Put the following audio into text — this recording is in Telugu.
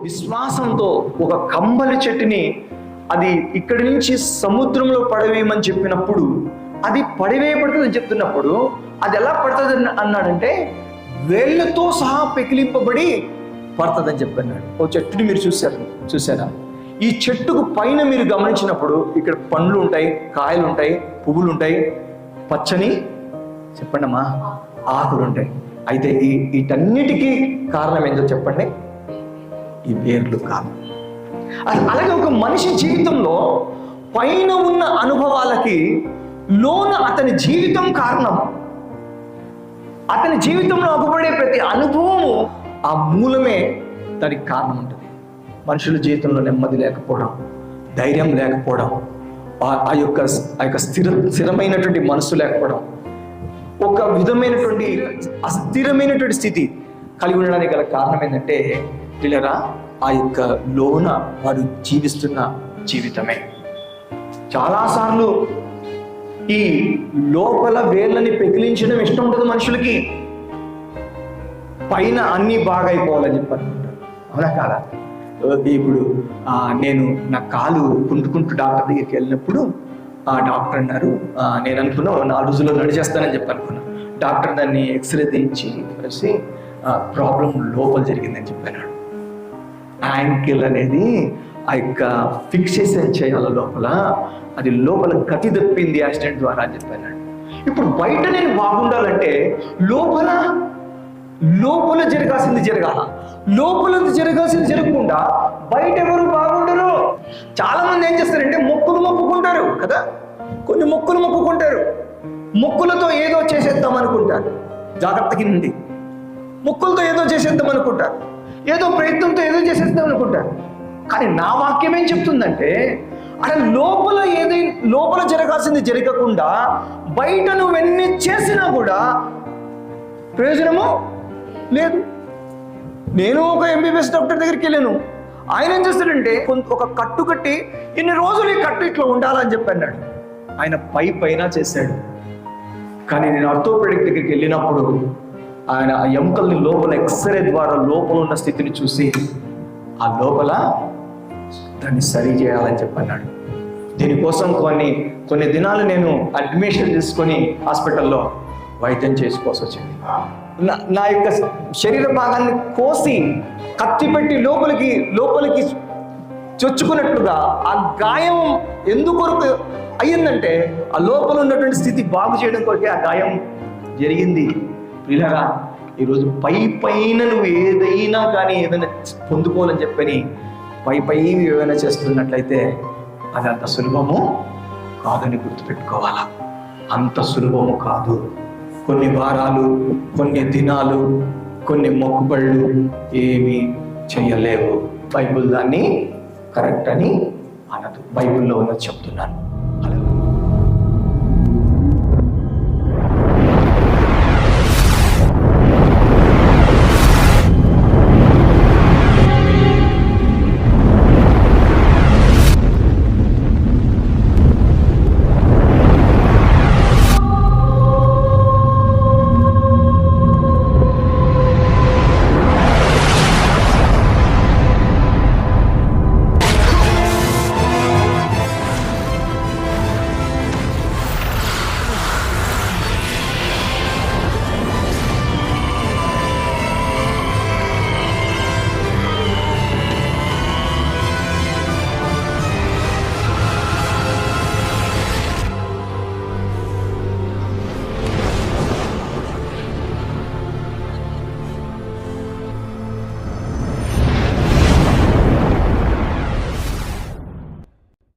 విశ్వాసంతో ఒక కంబలి చెట్టుని అది ఇక్కడి నుంచి సముద్రంలో పడవేయమని చెప్పినప్పుడు అది పడివేయబడుతుందని చెప్తున్నప్పుడు అది ఎలా పడుతుంది అన్నాడంటే వేళ్ళతో సహా పెకిలింపబడి పడుతుందని చెప్పన్నాడు. ఓ చెట్టుని మీరు చూసారా? ఈ చెట్టుకు పైన మీరు గమనించినప్పుడు ఇక్కడ పండ్లు ఉంటాయి, కాయలు ఉంటాయి, పువ్వులు ఉంటాయి, పచ్చని చెప్పండి అమ్మా ఆకులు ఉంటాయి. అయితే వీటన్నిటికీ కారణం ఏంటో చెప్పండి, ఈ వేర్లు కాదు. అలాగే ఒక మనిషి జీవితంలో పైన ఉన్న అనుభవాలకి లోన అతని జీవితం కారణం. అతని జీవితంలో అగుపడే ప్రతి అనుభవము ఆ మూలమే దానికి కారణం ఉంటుంది. మనుషుల జీవితంలో నెమ్మది లేకపోవడం, ధైర్యం లేకపోవడం, ఆ యొక్క స్థిరమైనటువంటి మనసు లేకపోవడం, ఒక విధమైనటువంటి అస్థిరమైనటువంటి స్థితి కలిగి ఉండడానికి గల కారణం ఏంటంటే పిల్లరా ఆ యొక్క లోన వారు జీవిస్తున్న జీవితమే. చాలాసార్లు ఈ లోపల వేళ్ళని పెకిలించడం ఇష్టం ఉంటుంది మనుషులకి, పైన అన్నీ బాగా అయిపోవాలని చెప్పి అనుకుంటారు. అవునా కాదా? ఇప్పుడు నేను నా కాలు కుంటుకుంటూ డాక్టర్ దగ్గరికి వెళ్ళినప్పుడు ఆ డాక్టర్ అన్నారు, నేను అనుకున్నా 4 రోజుల్లో నడిచేస్తానని చెప్పి అనుకున్నా. డాక్టర్ దాన్ని ఎక్స్రే తీయించి కలిసి ప్రాబ్లం లోపల జరిగిందని చెప్పాను. యాంకిల్ అనేది ఆ యొక్క ఫిక్సేషన్ చేయాల లోపల, అది లోపల గతి తప్పింది యాక్సిడెంట్ ద్వారా అని చెప్పాను. ఇప్పుడు బయట నేను బాగుండాలంటే లోపల జరగాల్సింది జరగాల, లోపల జరగాల్సింది జరగకుండా బయట ఎవరు బాగుండరు. చాలా మంది ఏం చేస్తారంటే మొక్కుకుంటారు కదా, కొన్ని మొక్కుకుంటారు, మొక్కులతో ఏదో చేసేద్దాం అనుకుంటారు. జాగ్రత్తగా నుండి మొక్కులతో ఏదో చేసేద్దాం అనుకుంటారు, ఏదో ప్రయత్నంతో ఏదో చేసేద్దాం అనుకుంటారు. కానీ నా వాక్యం ఏం చెప్తుందంటే అలా లోపల జరగాల్సింది జరగకుండా బయట నువ్వెన్ని చేసినా కూడా ప్రయోజనము లేదు. నేను ఒక ఎంబీబీఎస్ డాక్టర్ దగ్గరికి వెళ్ళాను. ఆయన ఏం చేస్తాడంటే ఒక కట్టు కట్టి ఇన్ని రోజులు ఈ కట్టు ఇట్లా ఉండాలని చెప్పి అన్నాడు. ఆయన పైన చేశాడు. కానీ నేను ఆర్థోపెడిక్ దగ్గరికి వెళ్ళినప్పుడు ఆయన ఆ ఎముకల్ని లోపల ఎక్స్రే ద్వారా లోపల ఉన్న స్థితిని చూసి ఆ లోపల దాన్ని సరి చేయాలని చెప్పి అన్నాడు. దీనికోసం కొన్ని దినాలు నేను అడ్మిషన్ తీసుకొని హాస్పిటల్లో వైద్యం చేసుకోవాల్సి వచ్చింది. నా యొక్క శరీర భాగాన్ని కోసి కత్తి పెట్టి లోపలికి చొచ్చుకున్నట్లుగా ఆ గాయం ఎందుకొరకు అయ్యిందంటే ఆ లోపల ఉన్నటువంటి స్థితి బాగు చేయడం కొరకే ఆ గాయం జరిగింది. పిల్లగా ఈరోజు పైన నువ్వు ఏదైనా కానీ ఏదైనా పొందుకోవాలని చెప్పని పై ఏమైనా చేస్తున్నట్లయితే అది అంత సులభము కాదని గుర్తుపెట్టుకోవాలా. అంత సులభము కాదు. కొన్ని వారాలు, కొన్ని దినాలు, కొన్ని మొక్కుబళ్ళు ఏమీ చేయలేవు. బైబిల్ దాన్ని కరెక్ట్ అని అనదు. బైబిల్లో ఉన్నది చెప్తున్నాను.